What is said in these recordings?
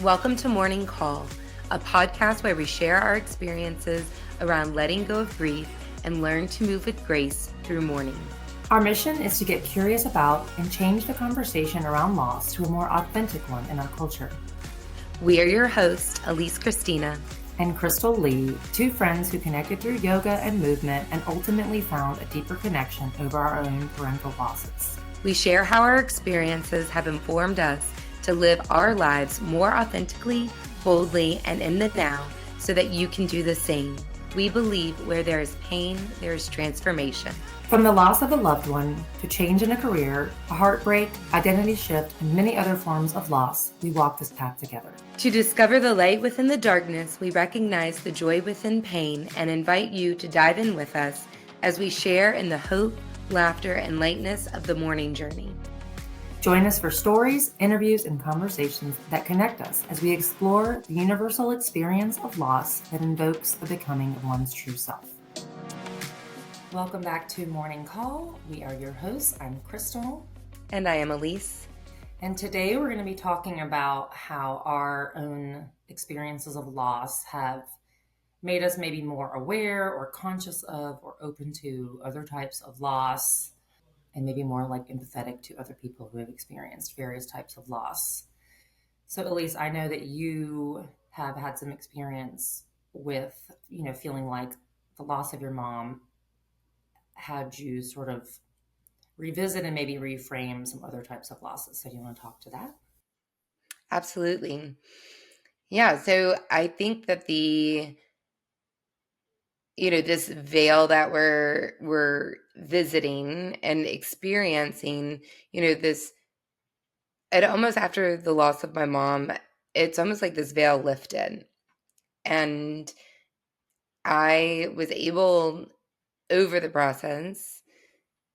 Welcome to Morning Call, a podcast where we share our experiences around letting go of grief and learn to move with grace through mourning. Our mission is to get curious about and change the conversation around loss to a more authentic one in our culture. We are your hosts, Alyce Christina and Crystal Lee, two friends who connected through yoga and movement and ultimately found a deeper connection over our own parental losses. We share how our experiences have informed us to live our lives more authentically, boldly, and in the now so that you can do the same. We believe where there is pain, there is transformation. From the loss of a loved one to change in a career, a heartbreak, identity shift, and many other forms of loss, we walk this path together. To discover the light within the darkness, we recognize the joy within pain and invite you to dive in with us as we share in the hope, laughter, and lightness of the mourning journey. Join us for stories, interviews, and conversations that connect us as we explore the universal experience of loss that invokes the becoming of one's true self. Welcome back to Morning Call. We are your hosts. I'm Crystal. And I am Alyce. And today we're going to be talking about how our own experiences of loss have made us maybe more aware or conscious of or open to other types of loss, and maybe more like empathetic to other people who have experienced various types of loss. So Alyce, I know that you have had some experience with, feeling like the loss of your mom had you sort of revisit and maybe reframe some other types of losses. So do you want to talk to that? Absolutely. Yeah. So I think that this veil that we're visiting and experiencing, this, it almost after the loss of my mom, it's almost like this veil lifted. And I was able over the process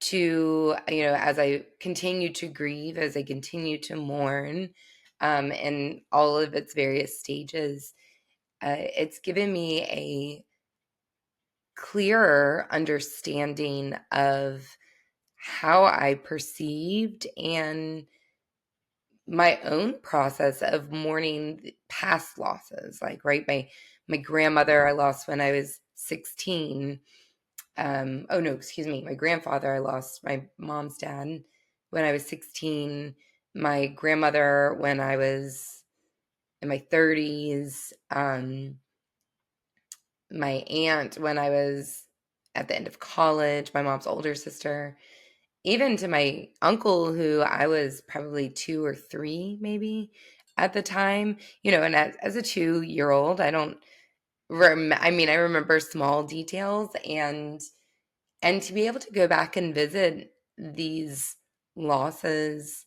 to, as I continue to grieve, as I continue to mourn, in all of its various stages, it's given me a clearer understanding of how I perceived and my own process of mourning past losses. Like, right, my grandmother I lost when I was 16. My grandfather, I lost my mom's dad when I was 16. My grandmother when I was in my 30s. My aunt when I was at the end of college, my mom's older sister, even to my uncle who I was probably 2 or 3 maybe at the time, and as a 2-year-old, I don't I remember small details and to be able to go back and visit these losses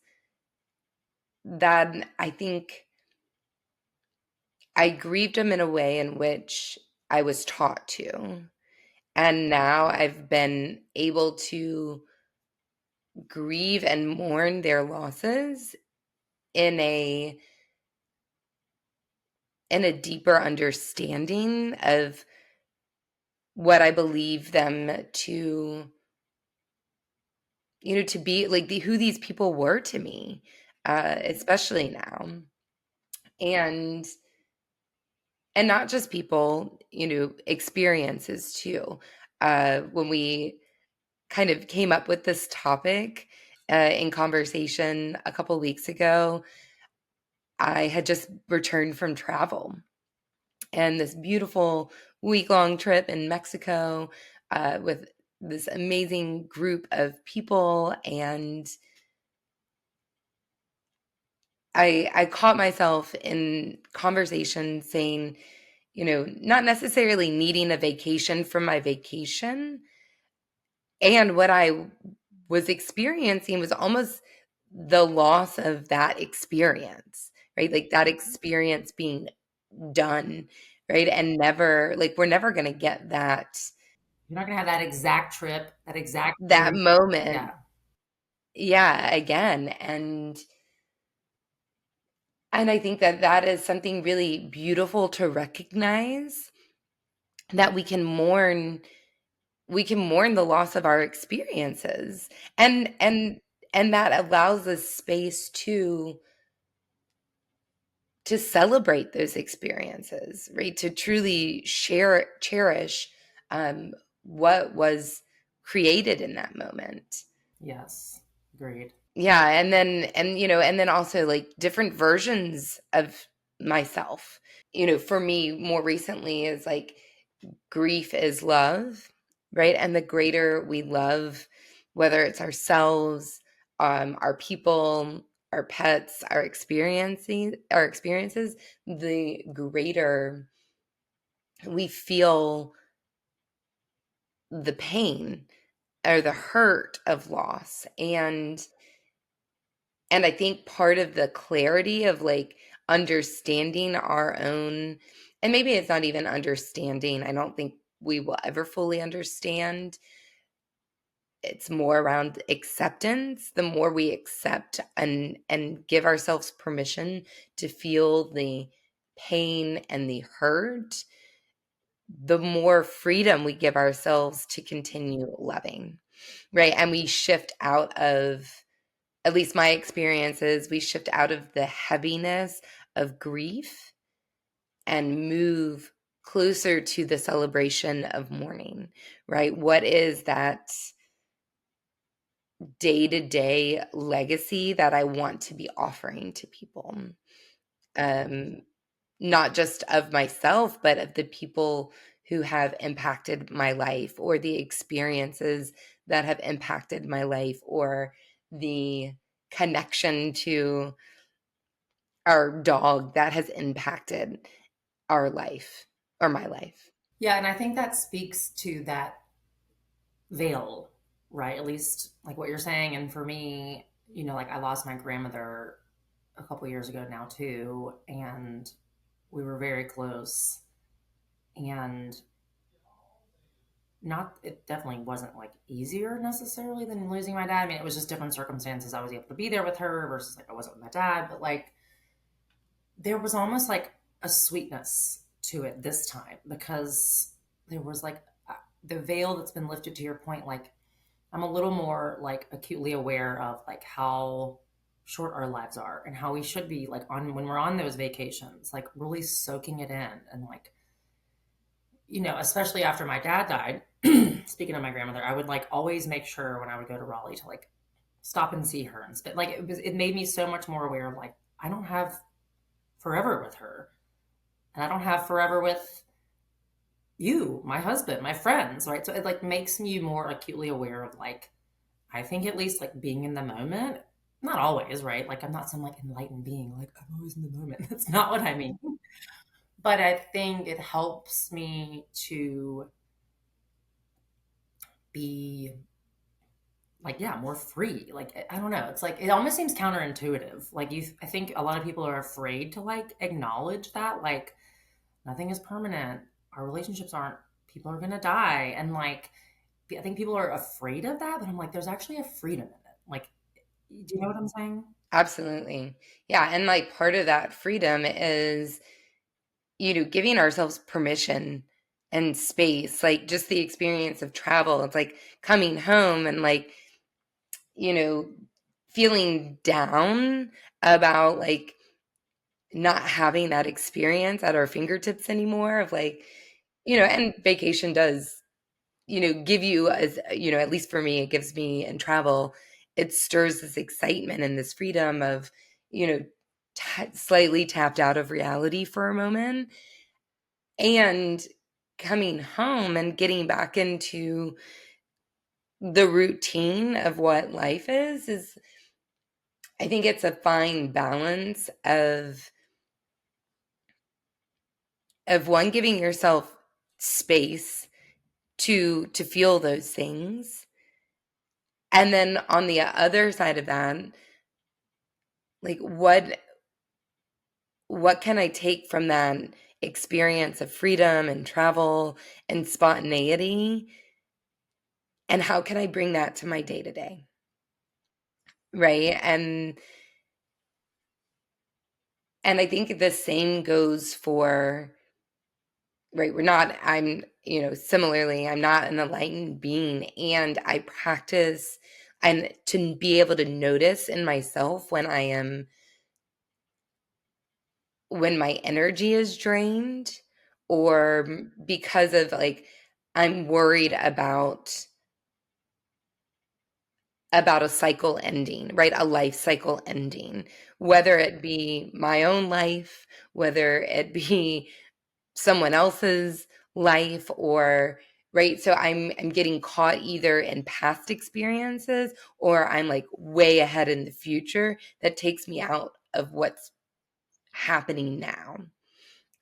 that I think I grieved them in a way in which I was taught to. And now I've been able to grieve and mourn their losses in a deeper understanding of what I believe them to, to be, like, who these people were to me, especially now. And not just people, experiences too. When we kind of came up with this topic in conversation a couple weeks ago, I had just returned from travel and this beautiful week-long trip in Mexico with this amazing group of people. And I caught myself in conversation saying, not necessarily needing a vacation from my vacation. And what I was experiencing was almost the loss of that experience, right? Like that experience being done, right? And never, like, we're never going to get that. You're not going to have that exact trip, that moment. Yeah. Again. And I think that is something really beautiful to recognize, that we can mourn the loss of our experiences, and that allows us space to to celebrate those experiences, right? To truly cherish um, what was created in that moment. Yes. Agreed. Yeah, and then also like different versions of myself. For me, more recently is like grief is love, right? And the greater we love, whether it's ourselves, our people, our pets, our experiences, the greater we feel the pain or the hurt of loss. And I think part of the clarity of like understanding our own, and maybe it's not even understanding, I don't think we will ever fully understand. It's more around acceptance. The more we accept and give ourselves permission to feel the pain and the hurt, the more freedom we give ourselves to continue loving, right? And we shift out of, at least my experiences, we shift out of the heaviness of grief and move closer to the celebration of mourning, right? What is that day to day legacy that I want to be offering to people? Um, Not just of myself, but of the people who have impacted my life, or the experiences that have impacted my life, or the connection to our dog that has impacted our life or my life. Yeah, and I think that speaks to that veil, right? At least like what you're saying. And for me, like I lost my grandmother a couple years ago now too, and we were very close. And not it definitely wasn't like easier necessarily than losing my dad. I mean, it was just different circumstances. I was able to be there with her versus like I wasn't with my dad, but like there was almost like a sweetness to it this time because there was like the veil that's been lifted to your point. Like I'm a little more like acutely aware of like how short our lives are and how we should be like on when we're on those vacations, like really soaking it in and like, especially after my dad died, speaking of my grandmother, I would like always make sure when I would go to Raleigh to like stop and see her and spit. Like it made me so much more aware of like, I don't have forever with her and I don't have forever with you, my husband, my friends, right? So it like makes me more acutely aware of like, I think at least like being in the moment, not always, right? Like I'm not some like enlightened being, like I'm always in the moment. That's not what I mean. But I think it helps me to be like, yeah, more free. Like I don't know. It's like it almost seems counterintuitive. Like I think a lot of people are afraid to like acknowledge that like nothing is permanent. Our relationships aren't people are gonna die. And like I think people are afraid of that, but I'm like, there's actually a freedom in it. Like, do you know what I'm saying? Absolutely. Yeah. And like part of that freedom is, giving ourselves permission and space, like just the experience of travel. It's like coming home and like, you know, feeling down about like not having that experience at our fingertips anymore of like, and vacation does, give you, as at least for me, it gives me in travel, it stirs this excitement and this freedom of, you know, slightly tapped out of reality for a moment, and coming home and getting back into the routine of what life is I think it's a fine balance of one, giving yourself space to feel those things, and then on the other side of that, like what can I take from that experience of freedom and travel and spontaneity, and how can I bring that to my day to day, right? And I think the same goes for, right, similarly, I'm not an enlightened being, and I practice, and to be able to notice in myself when my energy is drained or because of like I'm worried about a cycle ending, right? A life cycle ending, whether it be my own life, whether it be someone else's life or right. So I'm getting caught either in past experiences or I'm like way ahead in the future that takes me out of what's happening now.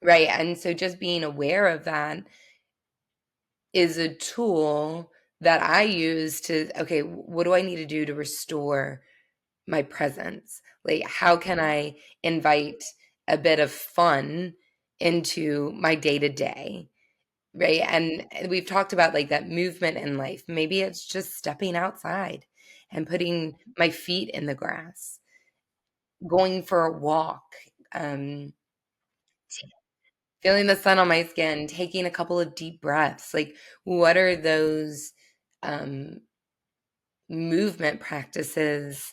Right. And so just being aware of that is a tool that I use to, okay, what do I need to do to restore my presence? Like, how can I invite a bit of fun into my day to day? Right. And we've talked about like that movement in life. Maybe it's just stepping outside and putting my feet in the grass, going for a walk, um, feeling the sun on my skin, taking a couple of deep breaths. Like, what are those um, movement practices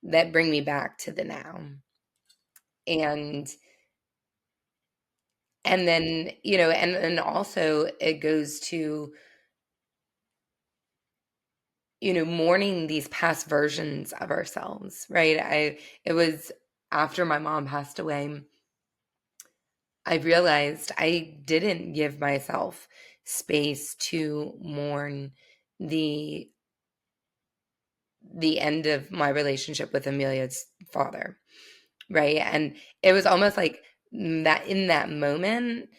that bring me back to the now? And then, and also it goes to, mourning these past versions of ourselves, right? It was after my mom passed away, I realized I didn't give myself space to mourn the the end of my relationship with Amelia's father, right? And it was almost like that in that moment,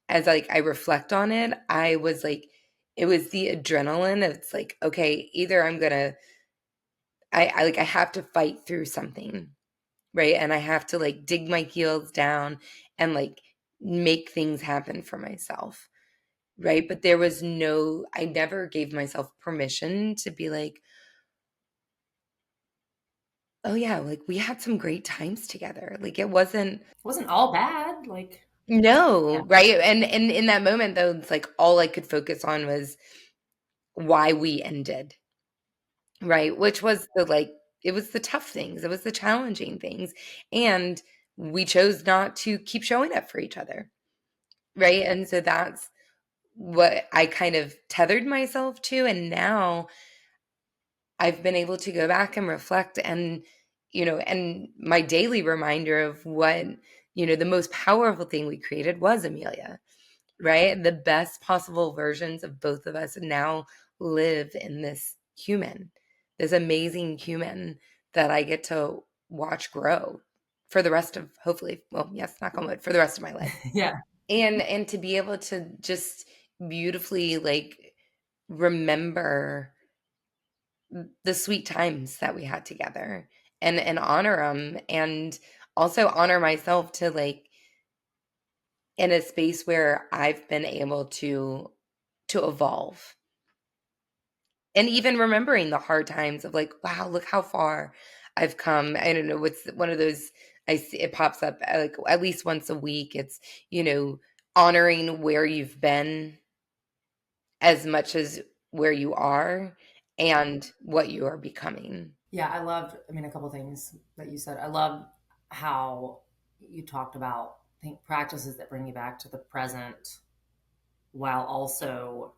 as like I reflect on it, I was like, it was the adrenaline. It's like, okay, either I'm gonna, I have to fight through something, right? And I have to like dig my heels down and like make things happen for myself, right? But there was no, I never gave myself permission to be like, oh yeah, like we had some great times together. Like it wasn't It wasn't all bad. Like, yeah. no, right? And in that moment though, it's like all I could focus on was why we ended, right? Which was the like it was the tough things, it was the challenging things. And we chose not to keep showing up for each other, right? And so that's what I kind of tethered myself to. And now I've been able to go back and reflect and, and my daily reminder of what, the most powerful thing we created was Amelia, right? The best possible versions of both of us now live in this amazing human that I get to watch grow for the rest of hopefully, well, yes, knock on wood, for the rest of my life. Yeah. And to be able to just beautifully like remember the sweet times that we had together and honor them and also honor myself to like in a space where I've been able to evolve. And even remembering the hard times of like, wow, look how far I've come. I don't know what's one of those I see it pops up like at least once a week. It's, honoring where you've been as much as where you are and what you are becoming. Yeah, I loved, I mean, a couple things that you said. I love how you talked about, I think, practices that bring you back to the present while also,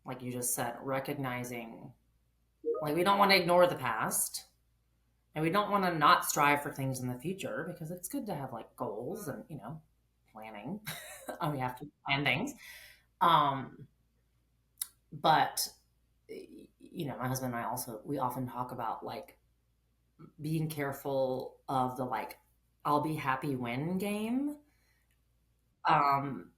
like you just said, recognizing like we don't want to ignore the past and we don't want to not strive for things in the future because it's good to have like goals and, planning. We have to plan things. Um, but, my husband and I also, we often talk about like being careful of the like I'll be happy when game. Um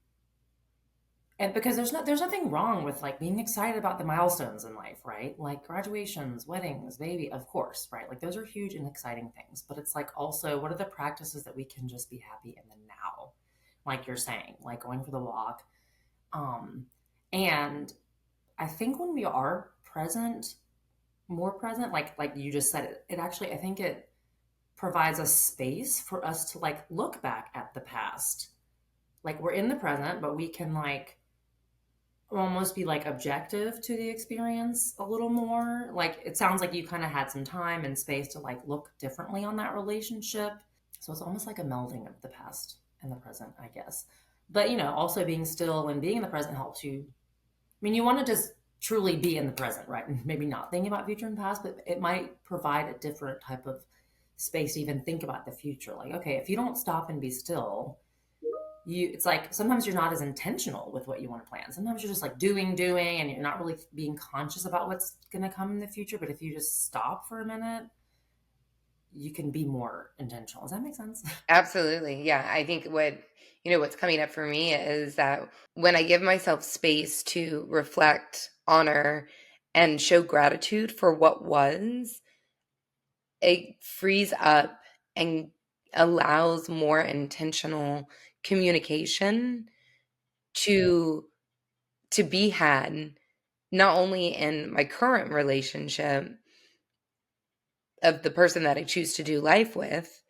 and because there's nothing wrong with like being excited about the milestones in life, right? Like graduations, weddings, baby, of course, right? Like those are huge and exciting things. But it's like also what are the practices that we can just be happy in the now? Like you're saying, like going for the walk. Um and I think when we are present, more present, like you just said it actually I think it provides a space for us to like look back at the past. Like we're in the present, but we can like almost be like objective to the experience a little more. Like it sounds like you kind of had some time and space to like look differently on that relationship. So it's almost like a melding of the past and the present, I guess. But also being still and being in the present helps you. I mean, you want to just truly be in the present, right? And maybe not thinking about future and past, but it might provide a different type of space to even think about the future. Like, okay, if you don't stop and be still, it's like sometimes you're not as intentional with what you want to plan. Sometimes you're just like doing, and you're not really being conscious about what's going to come in the future. But if you just stop for a minute, you can be more intentional. Does that make sense? Absolutely. Yeah. I think what's coming up for me is that when I give myself space to reflect, honor, and show gratitude for what was, it frees up and allows more intentional communication to be had, not only in my current relationship of the person that I choose to do life with,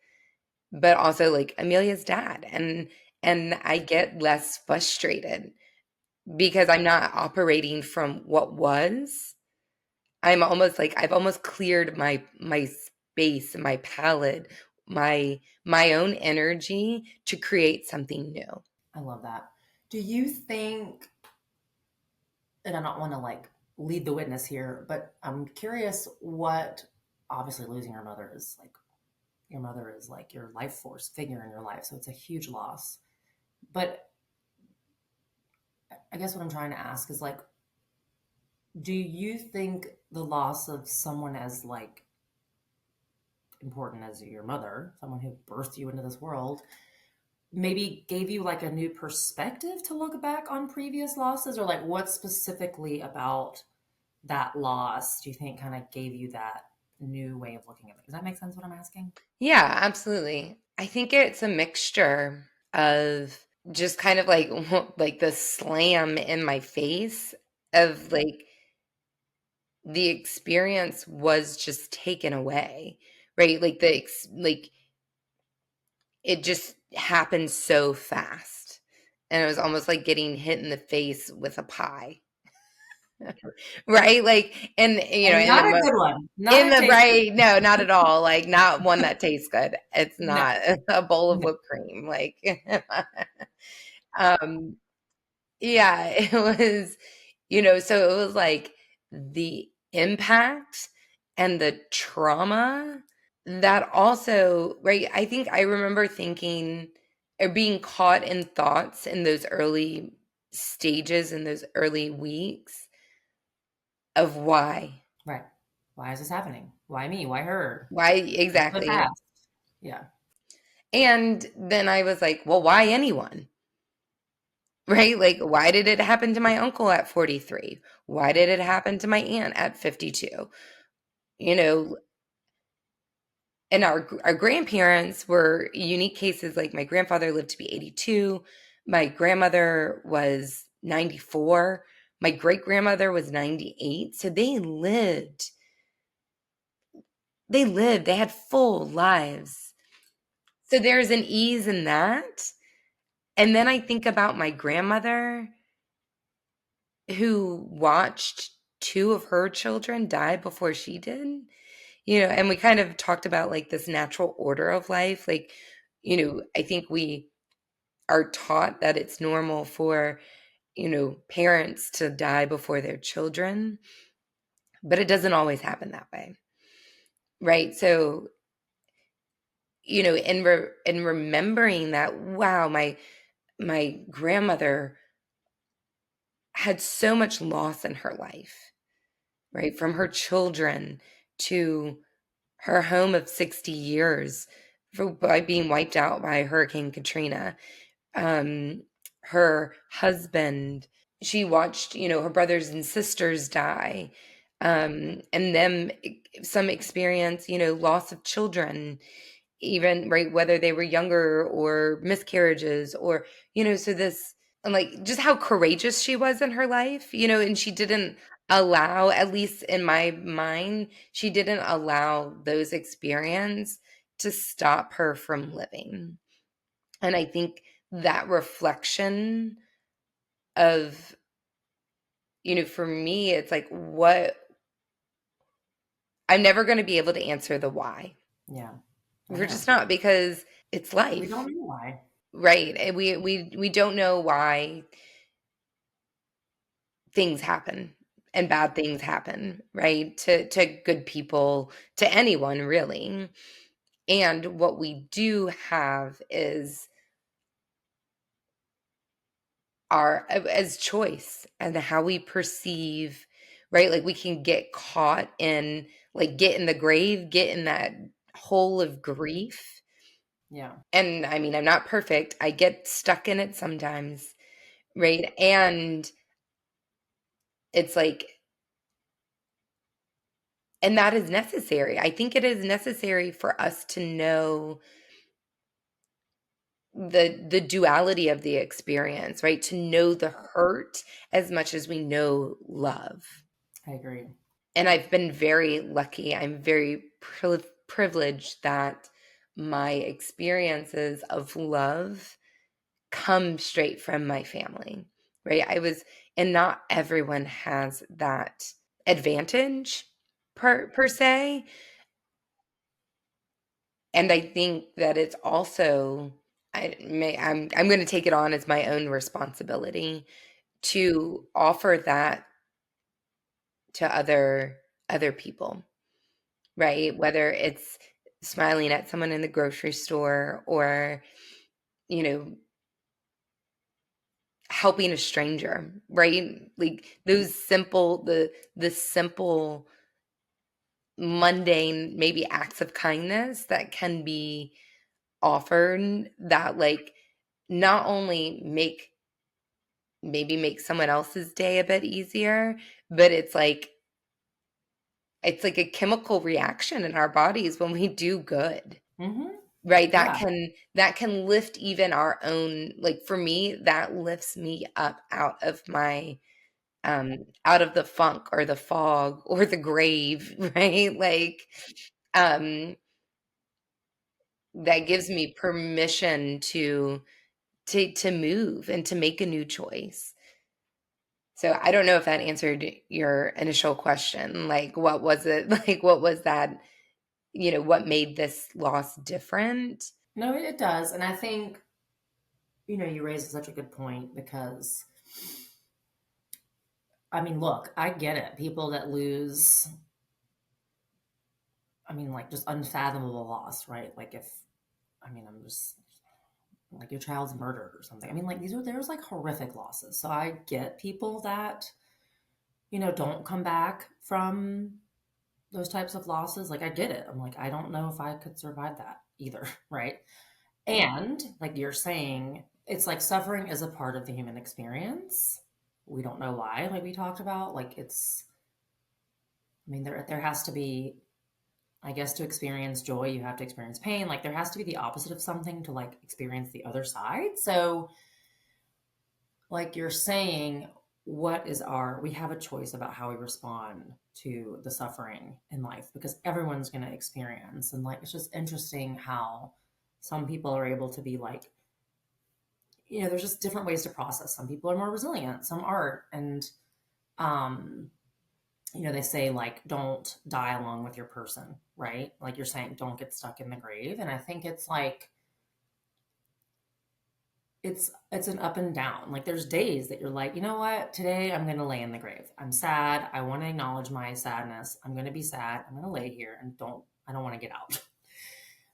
but also like Amelia's dad. And I get less frustrated because I'm not operating from what was. I'm almost like I've almost cleared my space, my palette, my own energy to create something new. I love that. Do you think, and I don't want to like lead the witness here, but I'm curious what obviously losing your mother is like. Your mother is like your life force figure in your life, so it's a huge loss. But I guess what I'm trying to ask is like, do you think the loss of someone as like important as your mother, someone who birthed you into this world, maybe gave you like a new perspective to look back on previous losses, or like what specifically about that loss do you think kind of gave you that new way of looking at it? Does that make sense what I'm asking? Yeah, absolutely. I think it's a mixture of just kind of like like the slam in my face of like the experience was just taken away, right? Like like it just happened so fast. And it was almost like getting hit in the face with a pie. Right? Like and And in the not a good one, not in a the tasty right, no, not at all. Like not one that tastes good. It's no, not a bowl of no. whipped cream. Like um yeah, it was, so it was like the impact and the trauma that also, right? I think I remember thinking or being caught in thoughts in those early stages, in those early weeks of why. Right. Why is this happening? Why me? Why her? Why The exactly? past. Yeah. And then I was like, well, why anyone? Right? Like, why did it happen to my uncle at 43? Why did it happen to my aunt at 52? You know, and our grandparents were unique cases. Like my grandfather lived to be 82, my grandmother was 94, my great grandmother was 98. So they had full lives. So there's an ease in that. And then I think about my grandmother who watched two of her children die before she did. And we kind of talked about like this natural order of life. Like, I think we are taught that it's normal for, parents to die before their children, but it doesn't always happen that way. Right. So, in remembering that, wow, my grandmother had so much loss in her life, right? From her children to her home of 60 years by being wiped out by Hurricane Katrina. Her husband, she watched, her brothers and sisters die. And them some experience, loss of children, even right, whether they were younger or miscarriages or, so this and like just how courageous she was in her life, and she didn't allow, at least in my mind, she didn't allow those experience to stop her from living. And I think that reflection of, for me, it's like what I'm never going to be able to answer the why. Yeah. I We're just know. not because It's We don't life, know why. right? And we don't know why things happen and bad things happen, right? To good people, to anyone really. And what we do have is our as choice and how we perceive, right? Like we can get caught in, like, get in the grave, get in that hole of grief. Yeah. And I mean, I'm not perfect. I get stuck in it sometimes, right? And it's like, and that is necessary. I think it is necessary for us to know the duality of the experience, right? To know the hurt as much as we know love. I agree. And I've been very lucky. I'm very privileged that my experiences of love come straight from my family, right? And not everyone has that advantage per se. And I think that it's also, I'm going to take it on as my own responsibility to offer that to other people, right? Whether it's smiling at someone in the grocery store, or, you know, helping a stranger, right? Like those simple, the simple, mundane, maybe acts of kindness that can be offered, that like not only make someone else's day a bit easier, but it's like a chemical reaction in our bodies when we do good. Mm-hmm. Right, Yeah. that can lift even our own, like, for me, that lifts me up out of the funk or the fog or the grave, right? Like, um, that gives me permission to move and to make a new choice. So, I don't know if that answered your initial question, like, what was it like, what was that, what made this loss different? No, it does. And I think, you raised such a good point because, I mean, look, I get it. People that lose, I mean, like just unfathomable loss, right? Like if, I mean, I'm just like your child's murdered or something. I mean, like there's like horrific losses. So I get people that, don't come back from those types of losses. Like I get it. I'm like, I don't know if I could survive that either, right? And like you're saying, it's like suffering is a part of the human experience. We don't know why, like we talked about. Like I mean, there has to be, I guess, to experience joy, you have to experience pain. Like there has to be the opposite of something to like experience the other side. So, like you're saying, we have a choice about how we respond to the suffering in life because everyone's going to experience. And like, it's just interesting how some people are able to be like, there's just different ways to process. Some people are more resilient, some aren't. And, um, they say like, don't die along with your person, right? Like you're saying, don't get stuck in the grave. And I think it's like, it's an up and down. Like there's days that you're like, you know what? Today I'm going to lay in the grave. I'm sad. I want to acknowledge my sadness. I'm going to be sad. I'm going to lay here and I don't want to get out.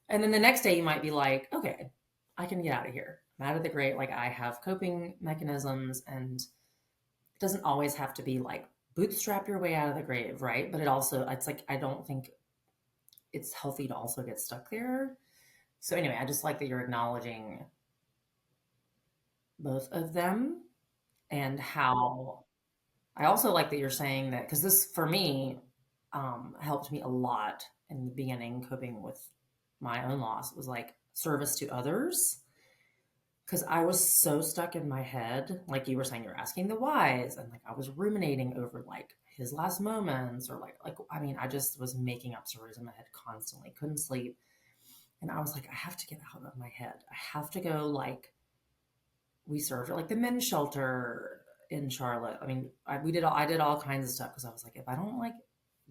And then the next day you might be like, okay, I can get out of here. I'm out of the grave. Like I have coping mechanisms, and it doesn't always have to be like bootstrap your way out of the grave, right? But it's like, I don't think it's healthy to also get stuck there. So anyway, I just like that you're acknowledging both of them, and how I also like that you're saying that because this for me helped me a lot in the beginning coping with my own loss. It was like service to others because I was so stuck in my head. Like you were saying, you're asking the whys, and like I was ruminating over like his last moments, or like I mean, I just was making up stories in my head constantly, couldn't sleep, and I was like, I have to get out of my head. I have to go like we served at like the men's shelter in Charlotte. I mean, I did all kinds of stuff because I was like, if I don't like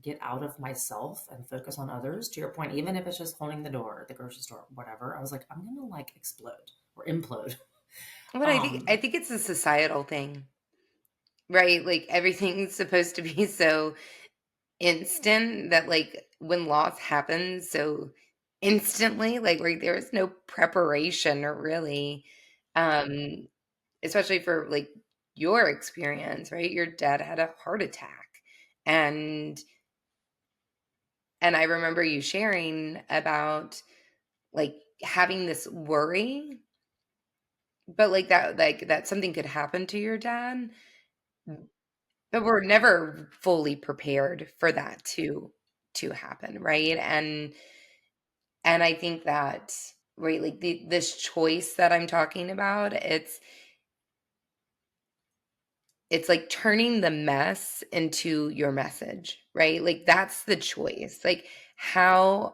get out of myself and focus on others, to your point, even if it's just holding the door at the grocery store, whatever, I was like, I'm gonna like explode or implode. But I Um, think it's a societal thing, right? Like everything's supposed to be so instant that like when loss happens so instantly, like there is no preparation or really, um, especially for like your experience, right? Your dad had a heart attack, and I remember you sharing about like having this worry, but like that something could happen to your dad, but we're never fully prepared for that to happen, right? And I think that, right, like this choice that I'm talking about, it's like turning the mess into your message, right? Like that's the choice. Like how,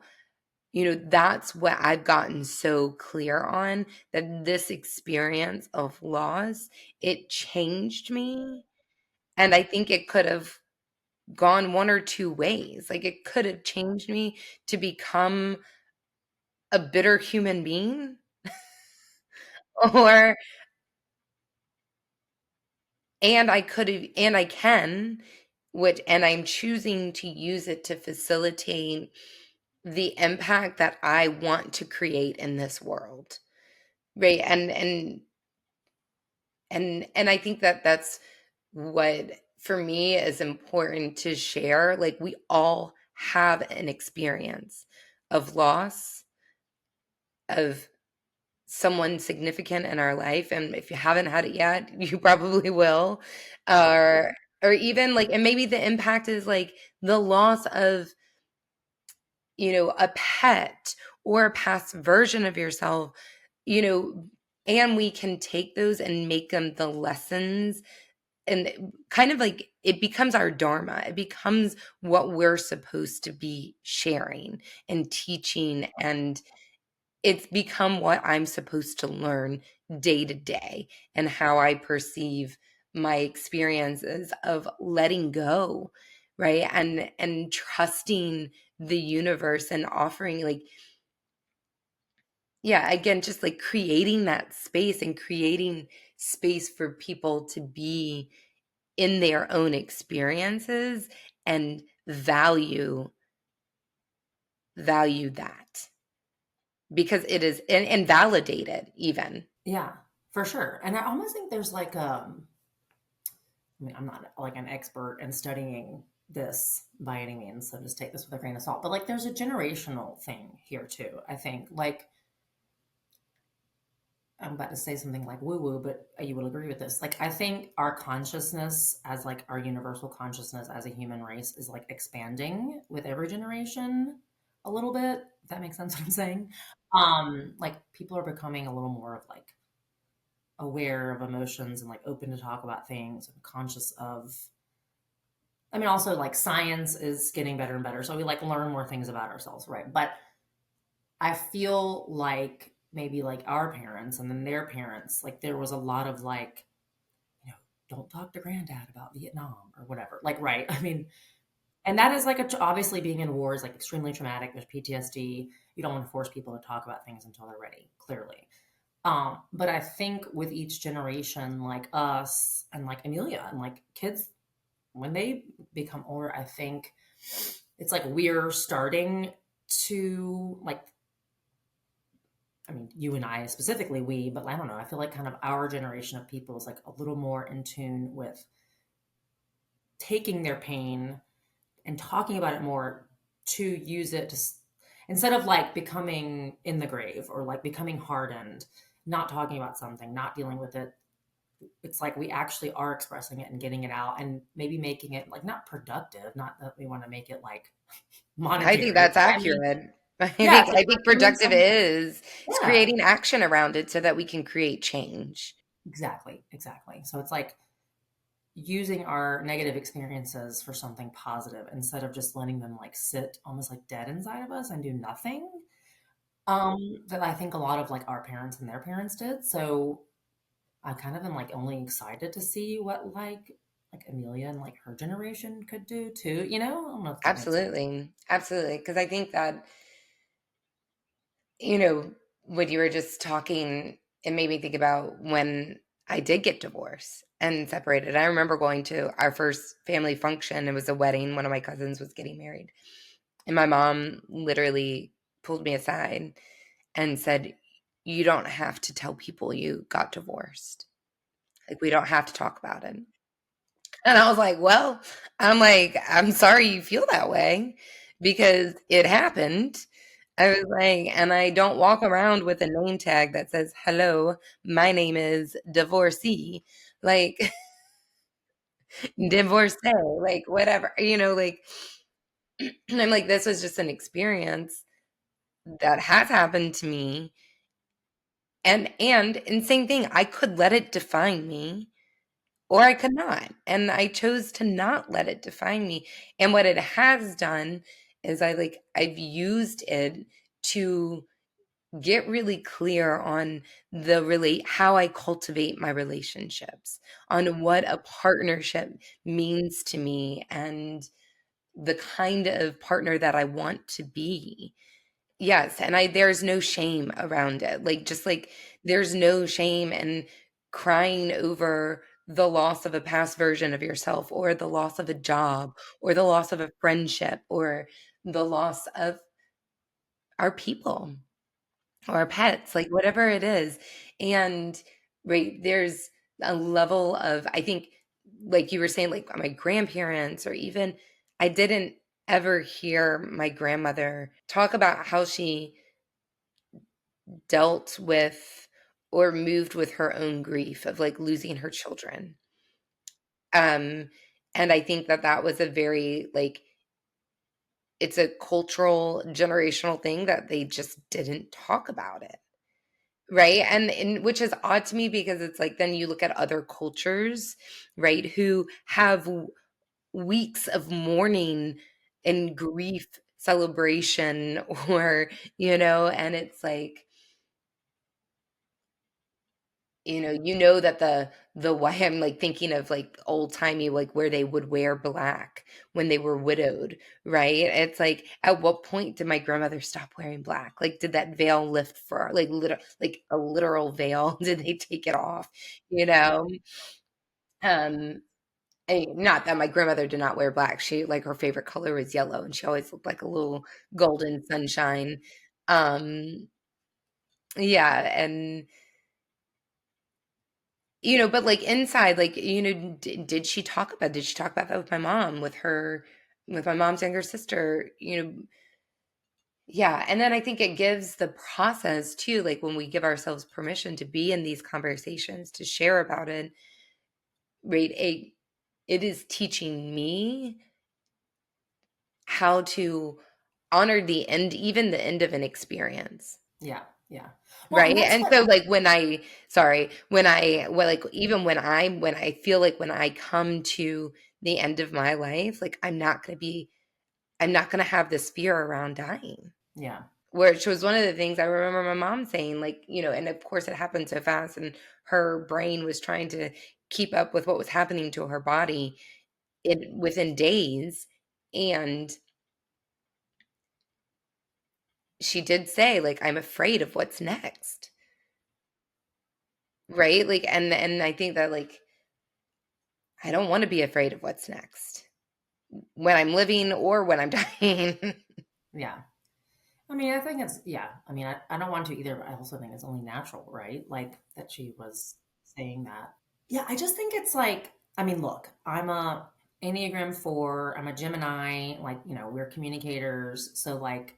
that's what I've gotten so clear on, that this experience of loss, it changed me. And I think it could have gone one or two ways. Like it could have changed me to become a bitter human being, or and I could have, and I can, which, and I'm choosing to use it to facilitate the impact that I want to create in this world. Right. And I think that that's what for me is important to share. Like we all have an experience of loss, of someone significant in our life, and if you haven't had it yet, you probably will. Or even like, and maybe the impact is like the loss of, a pet or a past version of yourself, you know, and we can take those and make them the lessons, and kind of like it becomes our dharma. It becomes what we're supposed to be sharing and teaching, and it's become what I'm supposed to learn day to day, and how I perceive my experiences of letting go, right? And trusting the universe, and offering like, yeah, again, just like creating that space, and creating space for people to be in their own experiences, and value that, because it is, and validate it even. yeah, for sure. And I almost think there's like, I mean, I'm not like an expert in studying this by any means, so just take this with a grain of salt. But like, there's a generational thing here too. I think, like, I'm about to say something like woo woo, but you will agree with this. Like, I think our consciousness, as like our universal consciousness as a human race, is like expanding with every generation a little bit. If that makes sense, what I'm saying. Like people are becoming a little more of like aware of emotions and like open to talk about things and conscious of. I mean, also like science is getting better and better, so we like learn more things about ourselves, right? But I feel like maybe like our parents and then their parents, like there was a lot of like, you know, don't talk to granddad about Vietnam or whatever. Like, right. I mean, and that is like obviously being in war is like extremely traumatic. There's PTSD. You don't want to force people to talk about things until they're ready, clearly. But I think with each generation, like us and like Amelia and like kids, when they become older, I think it's like we're starting to like, I mean, you and I specifically, we, but I don't know. I feel like kind of our generation of people is like a little more in tune with taking their pain and talking about it more to use it to, instead of like becoming in the grave or like becoming hardened, not talking about something, not dealing with it. It's like we actually are expressing it and getting it out and maybe making it like not productive, not that we want to make it like I think monetary, that's but I mean, accurate. yeah, it's I like think we're doing productive something. is Yeah, creating action around it so that we can create change. exactly, exactly. So it's like using our negative experiences for something positive instead of just letting them like sit almost like dead inside of us and do nothing. That I think a lot of like our parents and their parents did. So I kind of am like only excited to see what like like Amelia and like her generation could do too. I don't know if that makes sense. Absolutely. Absolutely. Because I think that, you know, when you were just talking, it made me think about when I did get divorced and separated. I remember going to our first family function. It was a wedding. One of my cousins was getting married. And my mom literally pulled me aside and said, "You don't have to tell people you got divorced. Like, we don't have to talk about it." And I was like, "Well," I'm like, "I'm sorry you feel that way because it happened." I was like, "And I don't walk around with a name tag that says, 'Hello, my name is divorcee.'" Like, divorcee, like, whatever, like, I'm like, "This was just an experience that has happened to me." And same thing, I could let it define me or I could not, and I chose to not let it define me, and what it has done is I've used it to get really clear on the relate how I cultivate my relationships, on what a partnership means to me and the kind of partner that I want to be. Yes, and I there's no shame around it. Like, just like there's no shame in crying over the loss of a past version of yourself or the loss of a job or the loss of a friendship or the loss of our people or our pets, like whatever it is. And right, there's a level of, I think, like you were saying, like my grandparents, or even I didn't ever hear my grandmother talk about how she dealt with or moved with her own grief of like losing her children. Um, and I think that that was a very like it's a cultural generational thing that they just didn't talk about it. Right? And which is odd to me because it's like then you look at other cultures, right, who have weeks of mourning and grief celebration or, and it's like, that the why I'm like thinking of like old timey, like where they would wear black when they were widowed, right? It's like at what point did my grandmother stop wearing black? Like did that veil lift for like like a literal veil? Did they take it off? You know? Um not that my grandmother did not wear black. She like her favorite color was yellow and she always looked like a little golden sunshine. Um yeah, and but, like, inside, like, did she talk about that with my mom, with my mom's younger sister, yeah, and then I think it gives the process too, like, when we give ourselves permission to be in these conversations, to share about it, right, it is teaching me how to honor the end even the end of an experience. Yeah, yeah. Well, and Right, that's and what so, like, like, even when I feel like when I come to the end of my life, like, I'm not gonna have this fear around dying, yeah, which was one of the things I remember my mom saying, like, and of course it happened so fast, and her brain was trying to keep up with what was happening to her body within days, and she did say, like, "I'm afraid of what's next." Right? Like, and I think that, like, I don't wanna be afraid of what's next when I'm living or when I'm dying. yeah. I mean, I think it's, yeah. I mean, I don't want to either, but I also think it's only natural, right? Like that she was saying that. Yeah, I just think it's like, I mean, look, I'm a Enneagram 4, I'm a Gemini, like, we're communicators. So, like,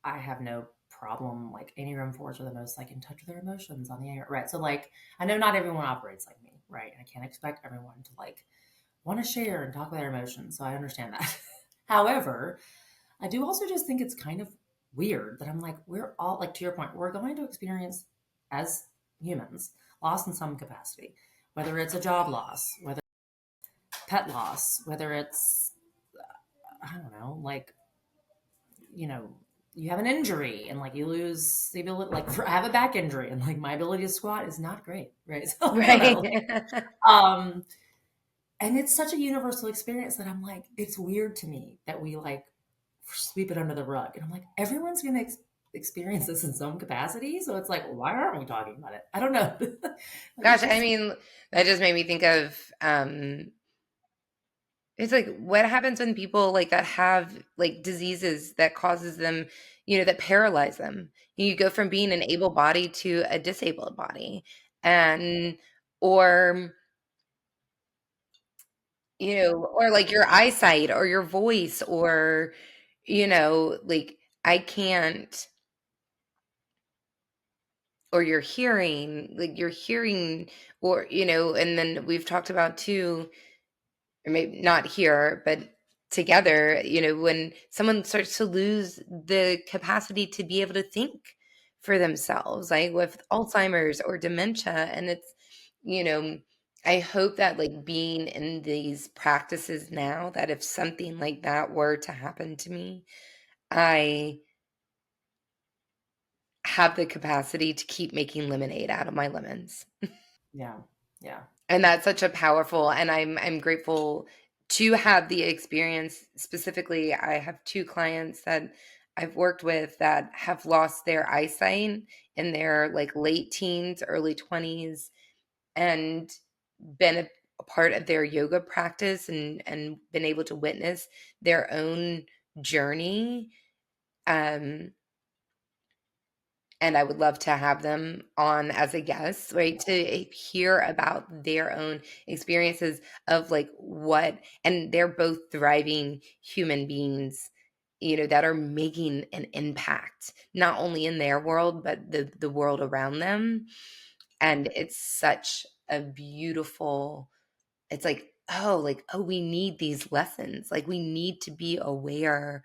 I have no problem. Like, Enneagram 4s are the most, like, in touch with their emotions on the air, right? So, like, I know not everyone operates like me, right? I can't expect everyone to, like, want to share and talk about their emotions. So, I understand that. However, I do also just think it's kind of weird that I'm like, we're all, like, to your point, we're going to experience as humans loss in some capacity, whether it's a job loss, whether pet loss, whether it's, I don't know, like, you know, you have an injury and like you lose the ability, like I have a back injury and like my ability to squat is not great, right? So I don't know, Right. like, um, And it's such a universal experience that I'm like, it's weird to me that we like sweep it under the rug. And I'm like, everyone's going to experience this in some capacity. So it's like, why aren't we talking about it? I don't know. Like, Gosh, it's I just, mean, that just made me think of it's like what happens when people like that have like diseases that causes them, that paralyze them. You go from being an able body to a disabled body. And or or like your eyesight or your voice or like I can't or your hearing or and then we've talked about too, or maybe not here, but together, when someone starts to lose the capacity to be able to think for themselves, like with Alzheimer's or dementia. And it's, you know, I hope that like being in these practices now, that if something like that were to happen to me, I have the capacity to keep making lemonade out of my lemons. yeah, yeah, And that's such a powerful, and I'm grateful to have the experience. Specifically, I have two clients that I've worked with that have lost their eyesight in their like late teens, early 20s, and been a part of their yoga practice and been able to witness their own journey. Um, and I would love to have them on as a guest, right? To hear about their own experiences of like what, and they're both thriving human beings, that are making an impact, not only in their world, but the world around them. And it's such a beautiful, it's like, oh, we need these lessons. Like we need to be aware,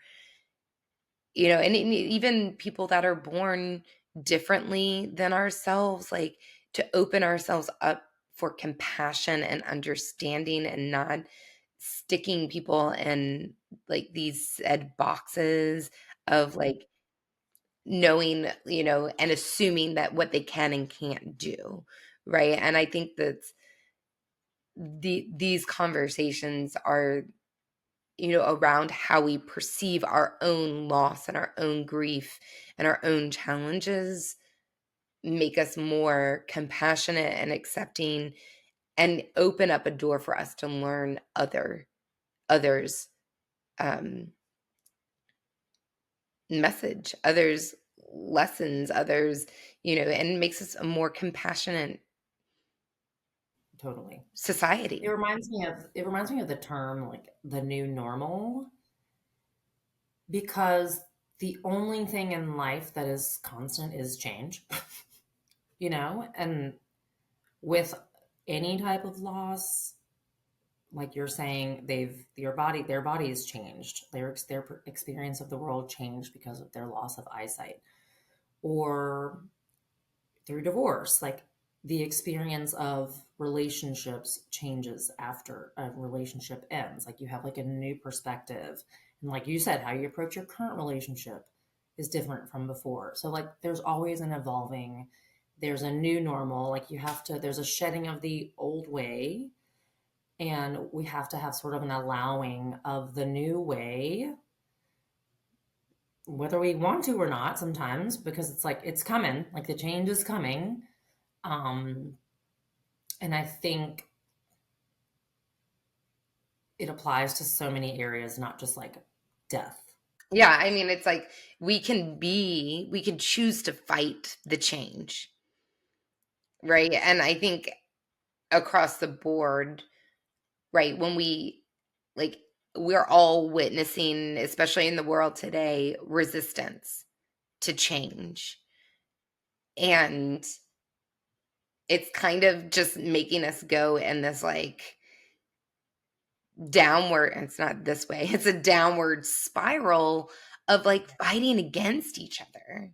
and even people that are born differently than ourselves, like to open ourselves up for compassion and understanding and not sticking people in like these said boxes of like knowing, and assuming that what they can and can't do. Right. And I think that these conversations are around how we perceive our own loss and our own grief and our own challenges make us more compassionate and accepting and open up a door for us to learn others um message, others lessons, others, and makes us a more compassionate totally. society. It reminds me of the term like the new normal, because the only thing in life that is constant is change, and with any type of loss, like you're saying, their body has changed, their experience of the world changed because of their loss of eyesight, or through divorce, like the experience of relationships changes after a relationship ends. Like you have like a new perspective. And like you said, how you approach your current relationship is different from before. So like there's always an evolving, there's a new normal. Like there's a shedding of the old way. And we have to have sort of an allowing of the new way, whether we want to or not sometimes, because it's like it's coming, like the change is coming. Um, And I think it applies to so many areas, not just like death. Yeah, I mean, it's like we can choose to fight the change, right? And I think across the board, right, when like we're all witnessing, especially in the world today, resistance to change. And it's kind of just making us go in this like downward, it's not this way, it's a downward spiral of like fighting against each other.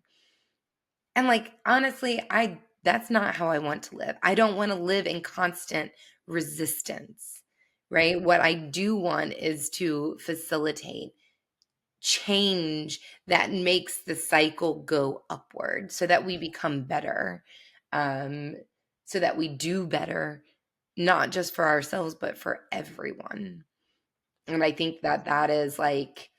And like honestly, I that's not how I want to live. I don't want to live in constant resistance, right? What I do want is to facilitate change that makes the cycle go upward so that we become better. Um so that we do better not just for ourselves, but for everyone. And I think that that is like,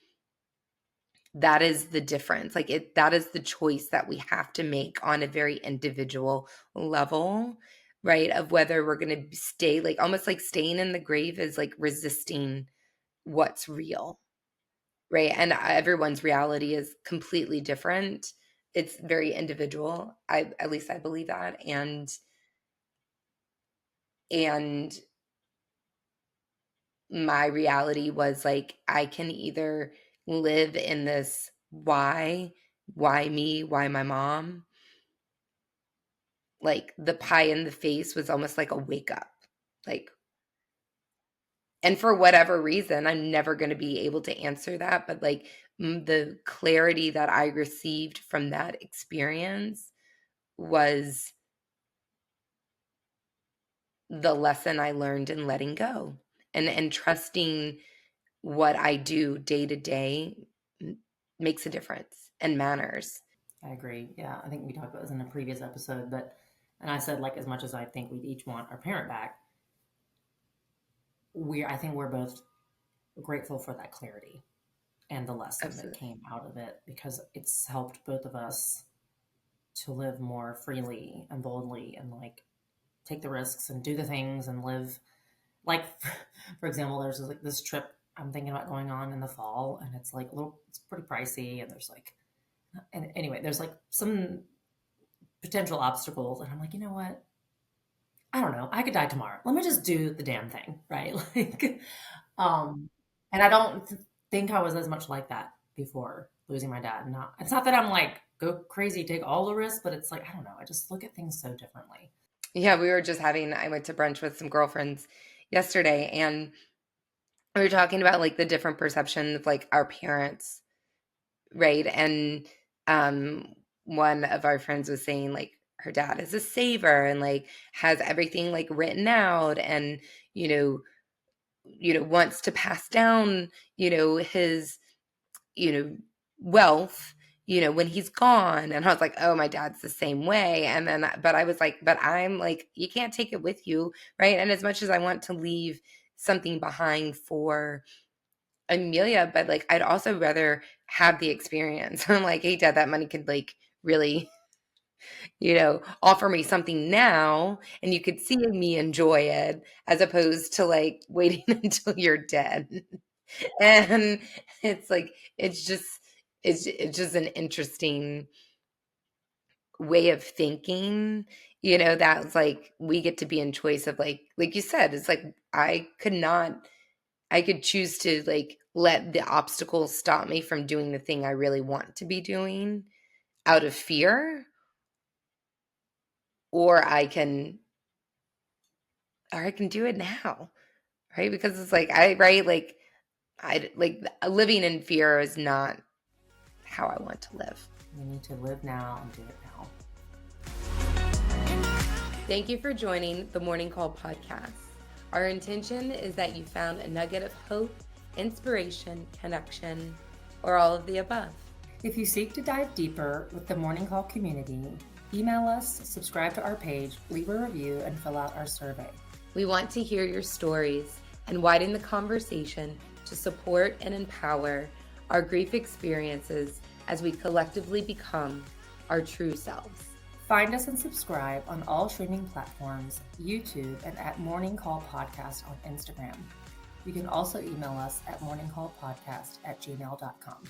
that is the difference. Like that is the choice that we have to make on a very individual level, right? Of whether we're going to stay like almost like staying in the grave is like resisting what's real, right? And everyone's reality is completely different. It's very individual. At least I believe that. And my reality was like I can either live in this why me, why my mom, like the pie in the face was almost like a wake up. Like, and for whatever reason, I'm never going to be able to answer that, but like the clarity that I received from that experience was the lesson I learned in letting go and trusting what I do day to day makes a difference and matters. I agree. Yeah, I think we talked about this in a previous episode, but and I said like as much as I think we'd each want our parent back, I think we're both grateful for that clarity and the lesson that Absolutely. came out of it because it's helped both of us to live more freely and boldly and like take the risks and do the things and live like for example there's like this trip I'm thinking about going on in the fall and it's like a little it's pretty pricey and there's like and anyway there's like some potential obstacles and I'm like you know what I don't know I could die tomorrow let me just do the damn thing right like um and I don't think I was as much like that before losing my dad not it's not that I'm like go crazy take all the risks but it's like I don't know I just look at things so differently. Yeah, we were just having, I went to brunch with some girlfriends yesterday and we were talking about like the different perception of like our parents, right? And um one of our friends was saying like her dad is a saver and like has everything like written out and you know wants to pass down his wealth, when he's gone. And I was like, oh, my dad's the same way. And then, but I was like, but I'm like, you can't take it with you. Right. And as much as I want to leave something behind for Amelia, but like, I'd also rather have the experience. I'm like, hey, dad, that money could like really, offer me something now and you could see me enjoy it as opposed to like waiting until you're dead. And it's like it's just it's just an interesting way of thinking, that's like we get to be in choice of like you said, it's like I could choose to like let the obstacles stop me from doing the thing I really want to be doing out of fear, or I can do it now, right? Because it's like I like living in fear is not how I want to live. You need to live now and do it now. Thank you for joining the Morning Call podcast. Our intention is that you found a nugget of hope, inspiration, connection, or all of the above. If you seek to dive deeper with the Morning Call community, email us, subscribe to our page, leave a review, and fill out our survey. We want to hear your stories and widen the conversation to support and empower our grief experiences as we collectively become our true selves. Find us and subscribe on all streaming platforms, YouTube, and at Morning Call Podcast on Instagram. You can also email us at morningcallpodcast@gmail.com.